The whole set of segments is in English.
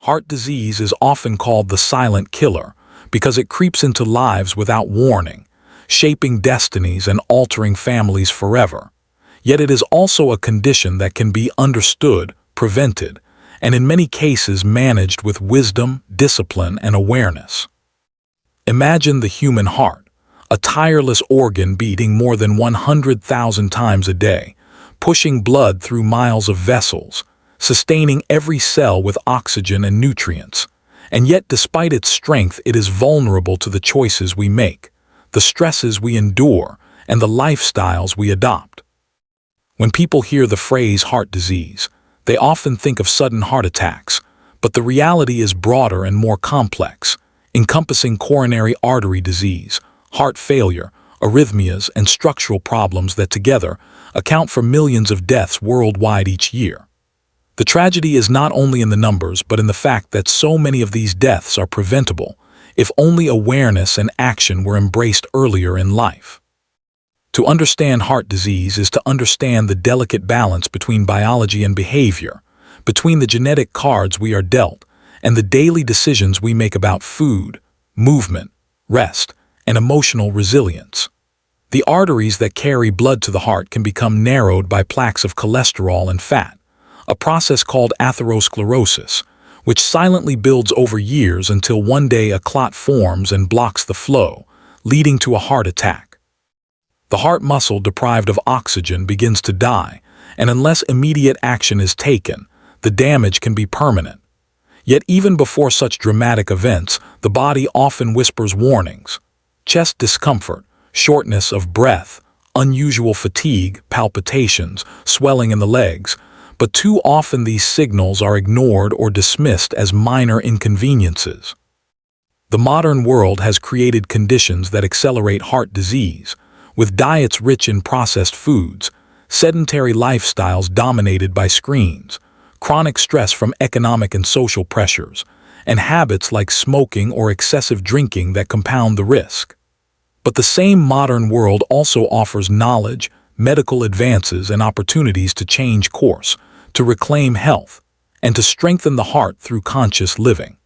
Heart disease is often called the silent killer because it creeps into lives without warning, shaping destinies and altering families forever. Yet it is also a condition that can be understood, prevented, and in many cases managed with wisdom, discipline, and awareness. Imagine the human heart, a tireless organ beating more than 100,000 times a day, pushing blood through miles of vessels, sustaining every cell with oxygen and nutrients. And yet, despite its strength, it is vulnerable to the choices we make, the stresses we endure, and the lifestyles we adopt. When people hear the phrase heart disease, they often think of sudden heart attacks, but the reality is broader and more complex, encompassing coronary artery disease, heart failure, arrhythmias, and structural problems that together account for millions of deaths worldwide each year. The tragedy is not only in the numbers, but in the fact that so many of these deaths are preventable if only awareness and action were embraced earlier in life. To understand heart disease is to understand the delicate balance between biology and behavior, between the genetic cards we are dealt and the daily decisions we make about food, movement, rest, and emotional resilience. The arteries that carry blood to the heart can become narrowed by plaques of cholesterol and fat, a process called atherosclerosis, which silently builds over years until one day a clot forms and blocks the flow, leading to a heart attack. The heart muscle deprived of oxygen begins to die, and unless immediate action is taken, the damage can be permanent. Yet even before such dramatic events, the body often whispers warnings: chest discomfort, shortness of breath, unusual fatigue, palpitations, swelling in the legs. But too often these signals are ignored or dismissed as minor inconveniences. The modern world has created conditions that accelerate heart disease, with diets rich in processed foods, sedentary lifestyles dominated by screens, chronic stress from economic and social pressures, and habits like smoking or excessive drinking that compound the risk. But the same modern world also offers knowledge, medical advances, and opportunities to change course, to reclaim health, and to strengthen the heart through conscious living.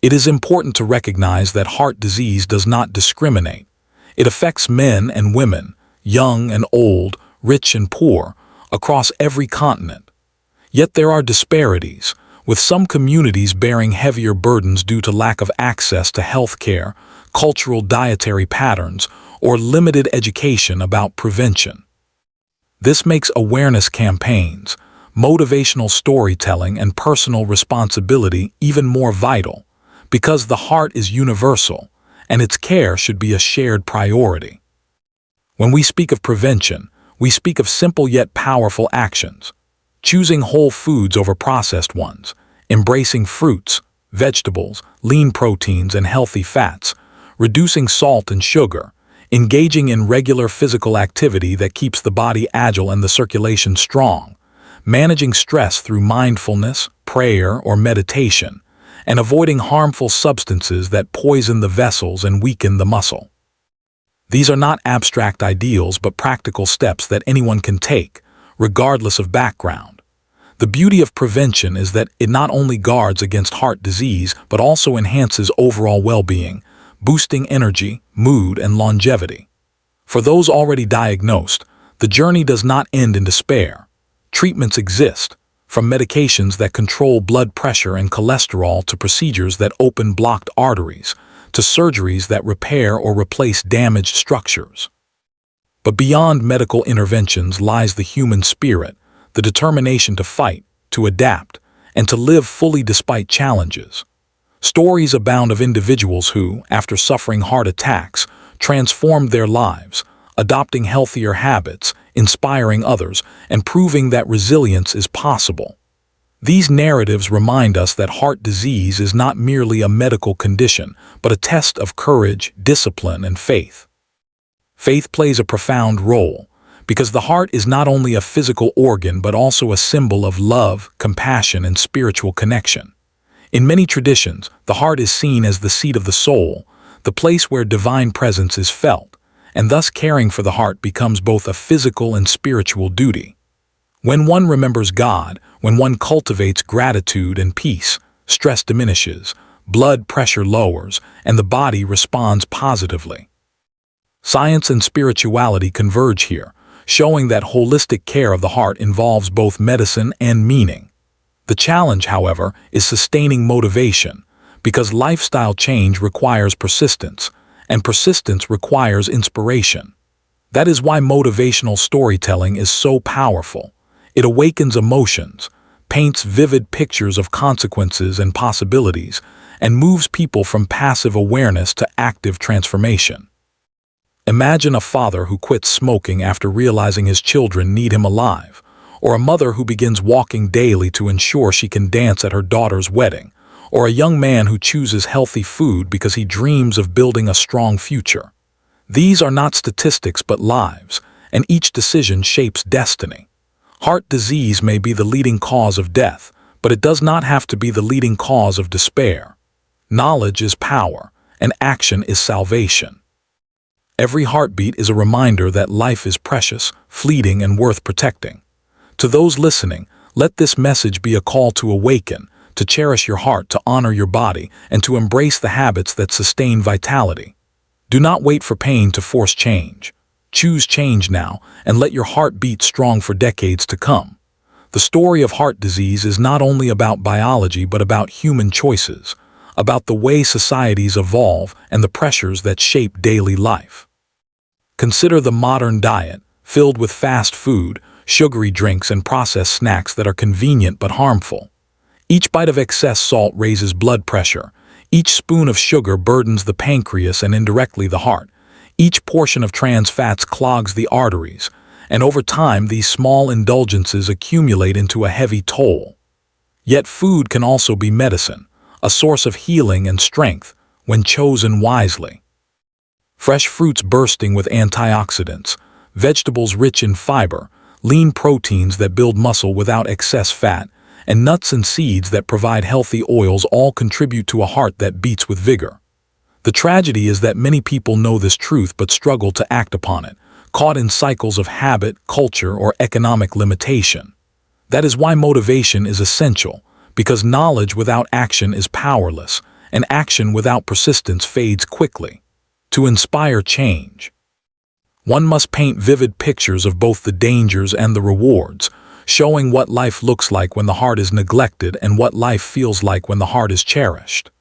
It is important to recognize that heart disease does not discriminate. It affects men and women, young and old, rich and poor, across every continent. Yet there are disparities, with some communities bearing heavier burdens due to lack of access to health care, cultural dietary patterns, or limited education about prevention. This makes awareness campaigns, motivational storytelling, and personal responsibility even more vital, because the heart is universal, and its care should be a shared priority. When we speak of prevention, we speak of simple yet powerful actions: choosing whole foods over processed ones, embracing fruits, vegetables, lean proteins, and healthy fats, reducing salt and sugar, engaging in regular physical activity that keeps the body agile and the circulation strong, managing stress through mindfulness, prayer, or meditation, and avoiding harmful substances that poison the vessels and weaken the muscle. These are not abstract ideals, but practical steps that anyone can take, regardless of background. The beauty of prevention is that it not only guards against heart disease, but also enhances overall well-being, boosting energy, mood, and longevity. For those already diagnosed, the journey does not end in despair. Treatments exist, from medications that control blood pressure and cholesterol to procedures that open blocked arteries, to surgeries that repair or replace damaged structures. But beyond medical interventions lies the human spirit, the determination to fight, to adapt, and to live fully despite challenges. Stories abound of individuals who, after suffering heart attacks, transformed their lives, adopting healthier habits, inspiring others, and proving that resilience is possible. These narratives remind us that heart disease is not merely a medical condition, but a test of courage, discipline, and faith. Faith plays a profound role, because the heart is not only a physical organ but also a symbol of love, compassion, and spiritual connection. In many traditions, the heart is seen as the seat of the soul, the place where divine presence is felt, and thus caring for the heart becomes both a physical and spiritual duty. When one remembers God, when one cultivates gratitude and peace, stress diminishes, blood pressure lowers, and the body responds positively. Science and spirituality converge here, showing that holistic care of the heart involves both medicine and meaning. The challenge, however, is sustaining motivation, because lifestyle change requires persistence, and persistence requires inspiration. That is why motivational storytelling is so powerful. It awakens emotions, paints vivid pictures of consequences and possibilities, and moves people from passive awareness to active transformation. Imagine a father who quits smoking after realizing his children need him alive, or a mother who begins walking daily to ensure she can dance at her daughter's wedding, or a young man who chooses healthy food because he dreams of building a strong future. These are not statistics but lives, and each decision shapes destiny. Heart disease may be the leading cause of death, but it does not have to be the leading cause of despair. Knowledge is power, and action is salvation. Every heartbeat is a reminder that life is precious, fleeting, and worth protecting. To those listening, let this message be a call to awaken, to cherish your heart, to honor your body, and to embrace the habits that sustain vitality. Do not wait for pain to force change. Choose change now, and let your heart beat strong for decades to come. The story of heart disease is not only about biology but about human choices, about the way societies evolve and the pressures that shape daily life. Consider the modern diet, filled with fast food, sugary drinks, and processed snacks that are convenient but harmful. Each bite of excess salt raises blood pressure. Each spoon of sugar burdens the pancreas and indirectly the heart. Each portion of trans fats clogs the arteries, and over time these small indulgences accumulate into a heavy toll. Yet food can also be medicine, a source of healing and strength when chosen wisely. Fresh fruits bursting with antioxidants, vegetables rich in fiber, lean proteins that build muscle without excess fat, and nuts and seeds that provide healthy oils all contribute to a heart that beats with vigor. The tragedy is that many people know this truth but struggle to act upon it, caught in cycles of habit, culture, or economic limitation. That is why motivation is essential, because knowledge without action is powerless, and action without persistence fades quickly. To inspire change, one must paint vivid pictures of both the dangers and the rewards, showing what life looks like when the heart is neglected and what life feels like when the heart is cherished.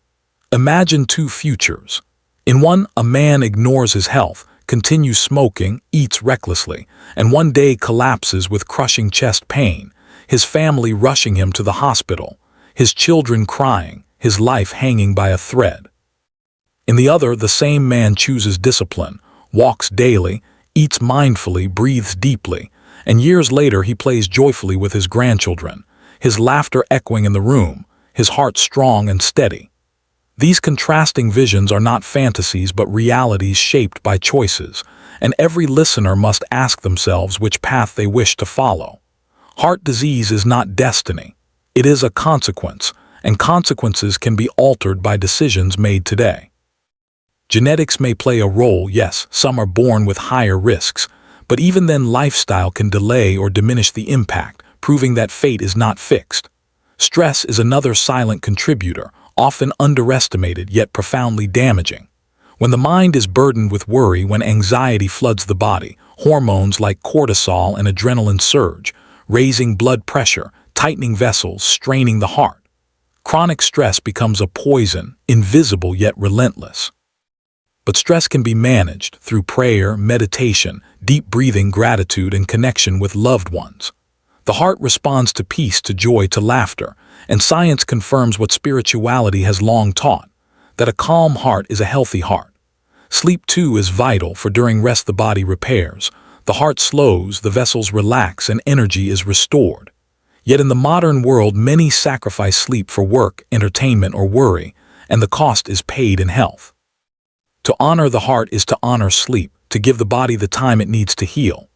Imagine two futures. In one, a man ignores his health, continues smoking, eats recklessly, and one day collapses with crushing chest pain, his family rushing him to the hospital, his children crying, his life hanging by a thread. In the other, the same man chooses discipline, walks daily, eats mindfully, breathes deeply, and years later he plays joyfully with his grandchildren, his laughter echoing in the room, his heart strong and steady. These contrasting visions are not fantasies but realities shaped by choices, and every listener must ask themselves which path they wish to follow. Heart disease is not destiny. It is a consequence, and consequences can be altered by decisions made today. Genetics may play a role, yes, some are born with higher risks, but even then lifestyle can delay or diminish the impact, proving that fate is not fixed. Stress is another silent contributor, often underestimated yet profoundly damaging. When the mind is burdened with worry, when anxiety floods the body, hormones like cortisol and adrenaline surge, raising blood pressure, tightening vessels, straining the heart. Chronic stress becomes a poison, invisible yet relentless. But stress can be managed through prayer, meditation, deep breathing, gratitude, and connection with loved ones. The heart responds to peace, to joy, to laughter, and science confirms what spirituality has long taught, that a calm heart is a healthy heart. Sleep too is vital, for during rest the body repairs, the heart slows, the vessels relax, and energy is restored. Yet in the modern world many sacrifice sleep for work, entertainment, or worry, and the cost is paid in health. To honor the heart is to honor sleep, to give the body the time it needs to heal.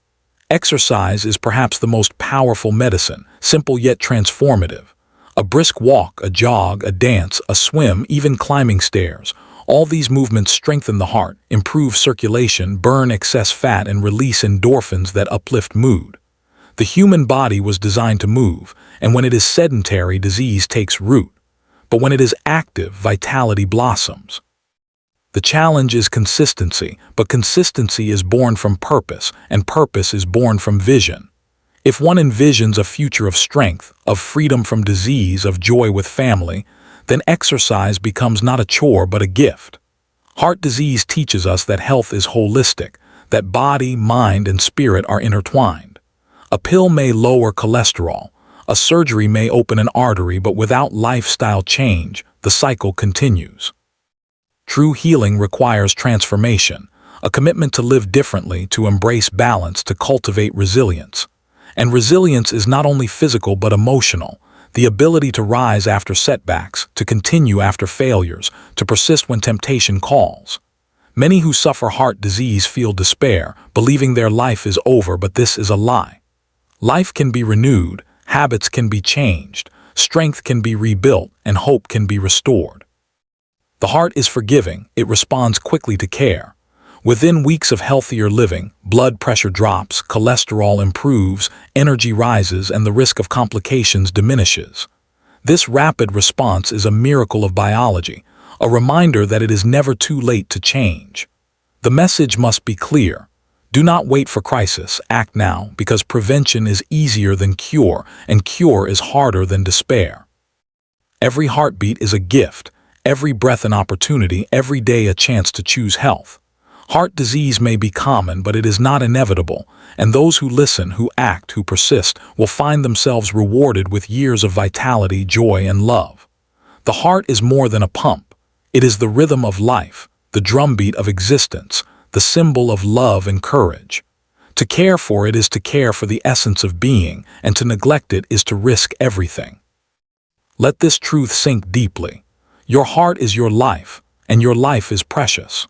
Exercise is perhaps the most powerful medicine, simple yet transformative. A brisk walk, a jog, a dance, a swim, even climbing stairs. All these movements strengthen the heart, improve circulation, burn excess fat, and release endorphins that uplift mood. The human body was designed to move, and when it is sedentary, disease takes root. But when it is active, vitality blossoms. The challenge is consistency, but consistency is born from purpose, and purpose is born from vision. If one envisions a future of strength, of freedom from disease, of joy with family, then exercise becomes not a chore but a gift. Heart disease teaches us that health is holistic, that body, mind, and spirit are intertwined. A pill may lower cholesterol, a surgery may open an artery, but without lifestyle change, the cycle continues. True healing requires transformation, a commitment to live differently, to embrace balance, to cultivate resilience. And resilience is not only physical but emotional, the ability to rise after setbacks, to continue after failures, to persist when temptation calls. Many who suffer heart disease feel despair, believing their life is over, but this is a lie. Life can be renewed, habits can be changed, strength can be rebuilt, and hope can be restored. The heart is forgiving, it responds quickly to care. Within weeks of healthier living, blood pressure drops, cholesterol improves, energy rises, and the risk of complications diminishes. This rapid response is a miracle of biology, a reminder that it is never too late to change. The message must be clear. Do not wait for crisis, act now, because prevention is easier than cure, and cure is harder than despair. Every heartbeat is a gift, every breath an opportunity, every day a chance to choose health. Heart disease may be common, but it is not inevitable, and those who listen, who act, who persist, will find themselves rewarded with years of vitality, joy, and love. The heart is more than a pump. It is the rhythm of life, the drumbeat of existence, the symbol of love and courage. To care for it is to care for the essence of being, and to neglect it is to risk everything. Let this truth sink deeply. Your heart is your life, and your life is precious.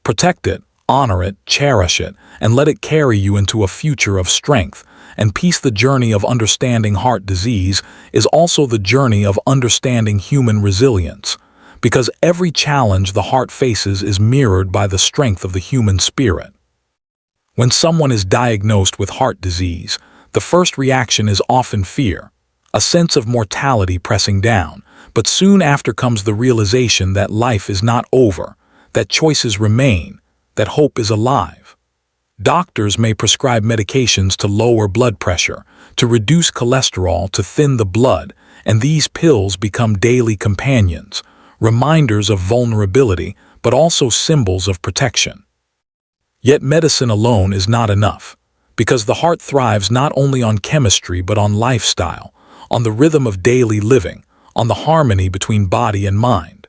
Protect it, honor it, cherish it, and let it carry you into a future of strength and peace. The journey of understanding heart disease is also the journey of understanding human resilience, because every challenge the heart faces is mirrored by the strength of the human spirit. When someone is diagnosed with heart disease, the first reaction is often fear, a sense of mortality pressing down, but soon after comes the realization that life is not over, that choices remain, that hope is alive. Doctors may prescribe medications to lower blood pressure, to reduce cholesterol, to thin the blood, and these pills become daily companions, reminders of vulnerability, but also symbols of protection. Yet medicine alone is not enough, because the heart thrives not only on chemistry but on lifestyle, on the rhythm of daily living, on the harmony between body and mind.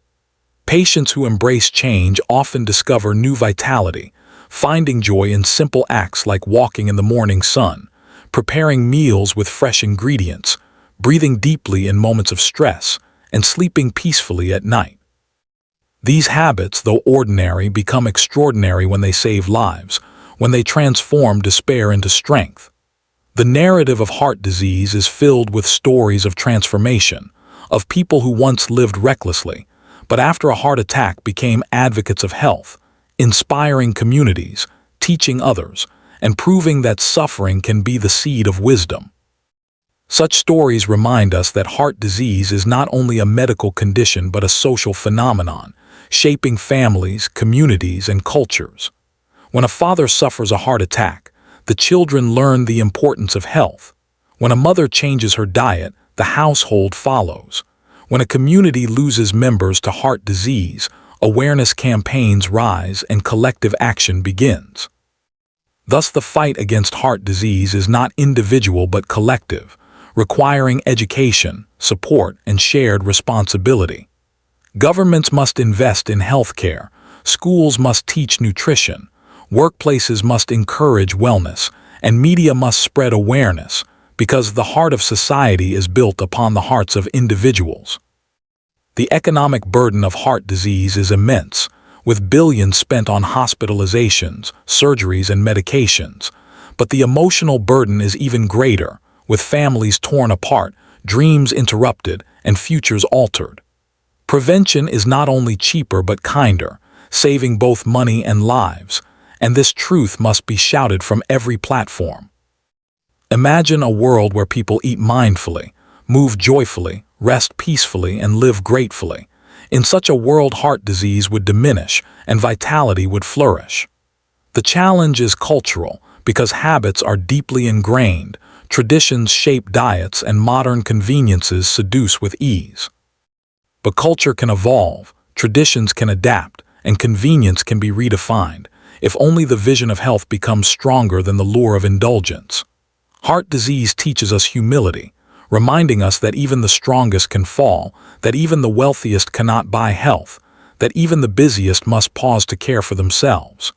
Patients who embrace change often discover new vitality, finding joy in simple acts like walking in the morning sun, preparing meals with fresh ingredients, breathing deeply in moments of stress, and sleeping peacefully at night. These habits, though ordinary, become extraordinary when they save lives, when they transform despair into strength. The narrative of heart disease is filled with stories of transformation, of people who once lived recklessly, but after a heart attack became advocates of health, inspiring communities, teaching others, and proving that suffering can be the seed of wisdom. Such stories remind us that heart disease is not only a medical condition but a social phenomenon, shaping families, communities, and cultures. When a father suffers a heart attack, the children learn the importance of health. When a mother changes her diet, the household follows. When a community loses members to heart disease, awareness campaigns rise and collective action begins. Thus, the fight against heart disease is not individual but collective, requiring education, support, and shared responsibility. Governments must invest in healthcare, schools must teach nutrition, workplaces must encourage wellness, and media must spread awareness, because the heart of society is built upon the hearts of individuals. The economic burden of heart disease is immense, with billions spent on hospitalizations, surgeries, and medications. But the emotional burden is even greater, with families torn apart, dreams interrupted, and futures altered. Prevention is not only cheaper but kinder, saving both money and lives, and this truth must be shouted from every platform. Imagine a world where people eat mindfully, move joyfully, rest peacefully, and live gratefully. In such a world, heart disease would diminish and vitality would flourish. The challenge is cultural, because habits are deeply ingrained, traditions shape diets, and modern conveniences seduce with ease. But culture can evolve, traditions can adapt, and convenience can be redefined, if only the vision of health becomes stronger than the lure of indulgence. Heart disease teaches us humility, reminding us that even the strongest can fall, that even the wealthiest cannot buy health, that even the busiest must pause to care for themselves.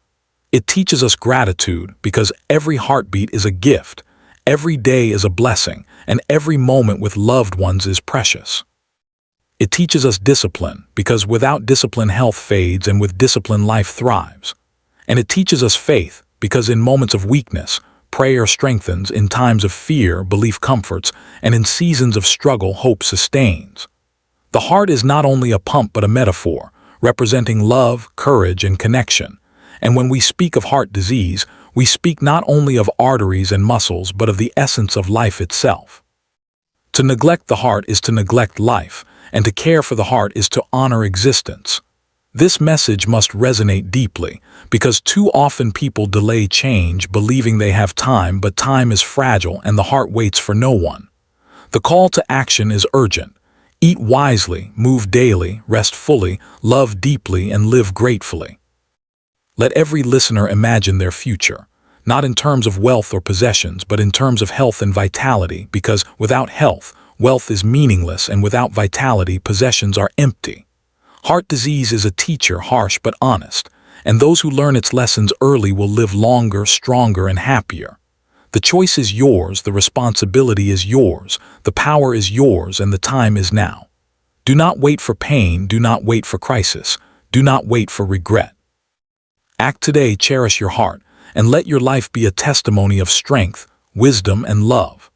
It teaches us gratitude, because every heartbeat is a gift, every day is a blessing, and every moment with loved ones is precious. It teaches us discipline, because without discipline health fades and with discipline life thrives. And it teaches us faith, because in moments of weakness, prayer strengthens, in times of fear, belief comforts, and in seasons of struggle, hope sustains. The heart is not only a pump but a metaphor, representing love, courage, and connection. And when we speak of heart disease, we speak not only of arteries and muscles but of the essence of life itself. To neglect the heart is to neglect life, and to care for the heart is to honor existence. This message must resonate deeply, because too often people delay change, believing they have time, but time is fragile and the heart waits for no one. The call to action is urgent. Eat wisely, move daily, rest fully, love deeply, and live gratefully. Let every listener imagine their future, not in terms of wealth or possessions, but in terms of health and vitality, because without health, wealth is meaningless, and without vitality, possessions are empty. Heart disease is a teacher, harsh but honest, and those who learn its lessons early will live longer, stronger, and happier. The choice is yours, the responsibility is yours, the power is yours, and the time is now. Do not wait for pain, do not wait for crisis, do not wait for regret. Act today, cherish your heart, and let your life be a testimony of strength, wisdom, and love.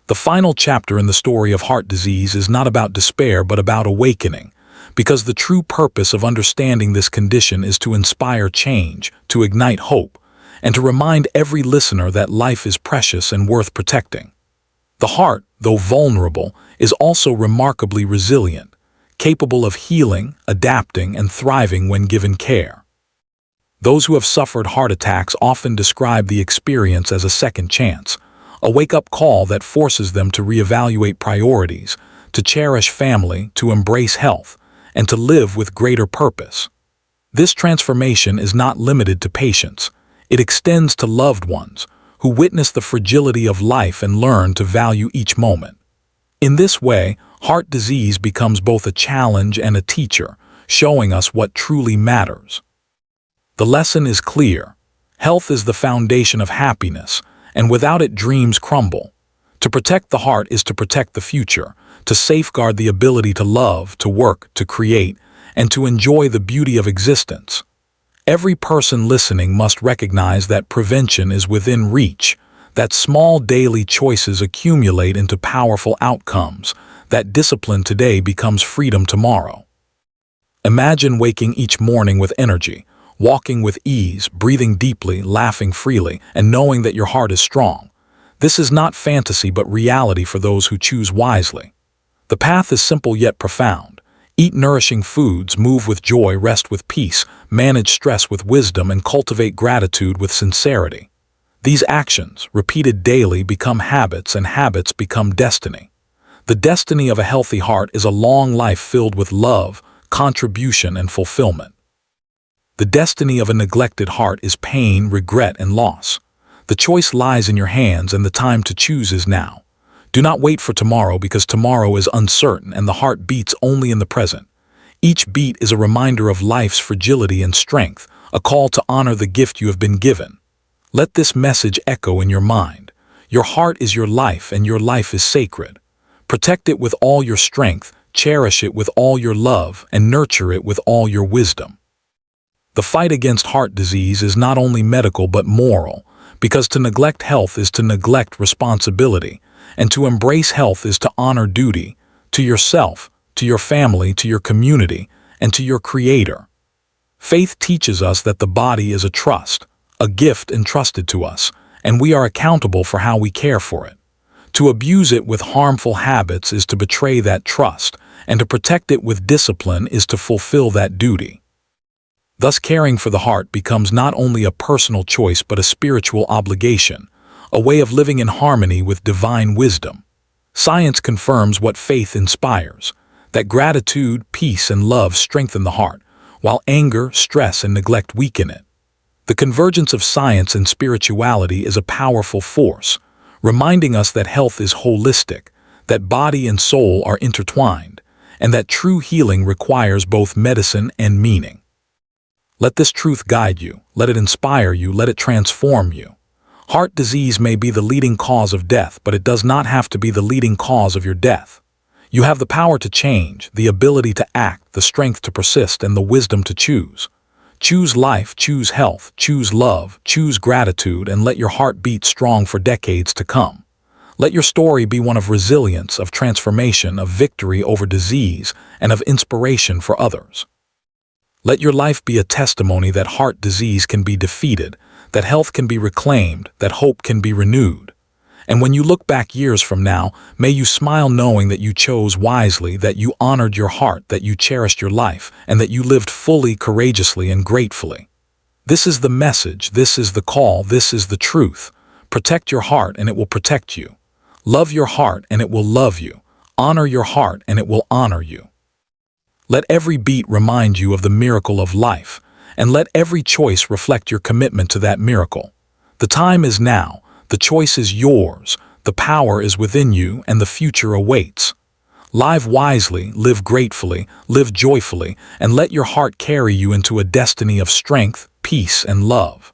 The final chapter in the story of heart disease is not about despair but about awakening, because the true purpose of understanding this condition is to inspire change, to ignite hope, and to remind every listener that life is precious and worth protecting. The heart, though vulnerable, is also remarkably resilient, capable of healing, adapting, and thriving when given care. Those who have suffered heart attacks often describe the experience as a second chance, a wake-up call that forces them to reevaluate priorities, to cherish family, to embrace health, and to live with greater purpose. This transformation is not limited to patients. It extends to loved ones who witness the fragility of life and learn to value each moment. In this way, heart disease becomes both a challenge and a teacher, showing us what truly matters. The lesson is clear. Health is the foundation of happiness, and without it dreams crumble. To protect the heart is to protect the future, to safeguard the ability to love, to work, to create, and to enjoy the beauty of existence. Every person listening must recognize that prevention is within reach, that small daily choices accumulate into powerful outcomes, that discipline today becomes freedom tomorrow. Imagine waking each morning with energy, walking with ease, breathing deeply, laughing freely, and knowing that your heart is strong. This is not fantasy but reality for those who choose wisely. The path is simple yet profound. Eat nourishing foods, move with joy, rest with peace, manage stress with wisdom, and cultivate gratitude with sincerity. These actions, repeated daily, become habits, and habits become destiny. The destiny of a healthy heart is a long life filled with love, contribution, and fulfillment. The destiny of a neglected heart is pain, regret, and loss. The choice lies in your hands, and the time to choose is now. Do not wait for tomorrow, because tomorrow is uncertain and the heart beats only in the present. Each beat is a reminder of life's fragility and strength, a call to honor the gift you have been given. Let this message echo in your mind. Your heart is your life, and your life is sacred. Protect it with all your strength, cherish it with all your love, and nurture it with all your wisdom. The fight against heart disease is not only medical but moral, because to neglect health is to neglect responsibility, and to embrace health is to honor duty, to yourself, to your family, to your community, and to your Creator. Faith teaches us that the body is a trust, a gift entrusted to us, and we are accountable for how we care for it. To abuse it with harmful habits is to betray that trust, and to protect it with discipline is to fulfill that duty. Thus, caring for the heart becomes not only a personal choice but a spiritual obligation, a way of living in harmony with divine wisdom. Science confirms what faith inspires, that gratitude, peace, and love strengthen the heart, while anger, stress, and neglect weaken it. The convergence of science and spirituality is a powerful force, reminding us that health is holistic, that body and soul are intertwined, and that true healing requires both medicine and meaning. Let this truth guide you, let it inspire you, let it transform you. Heart disease may be the leading cause of death, but it does not have to be the leading cause of your death. You have the power to change, the ability to act, the strength to persist, and the wisdom to choose. Choose life, choose health, choose love, choose gratitude, and let your heart beat strong for decades to come. Let your story be one of resilience, of transformation, of victory over disease, and of inspiration for others. Let your life be a testimony that heart disease can be defeated, that health can be reclaimed, that hope can be renewed. And when you look back years from now, may you smile knowing that you chose wisely, that you honored your heart, that you cherished your life, and that you lived fully, courageously, and gratefully. This is the message, this is the call, this is the truth. Protect your heart and it will protect you. Love your heart and it will love you. Honor your heart and it will honor you. Let every beat remind you of the miracle of life, and let every choice reflect your commitment to that miracle. The time is now, the choice is yours, the power is within you, and the future awaits. Live wisely, live gratefully, live joyfully, and let your heart carry you into a destiny of strength, peace, and love.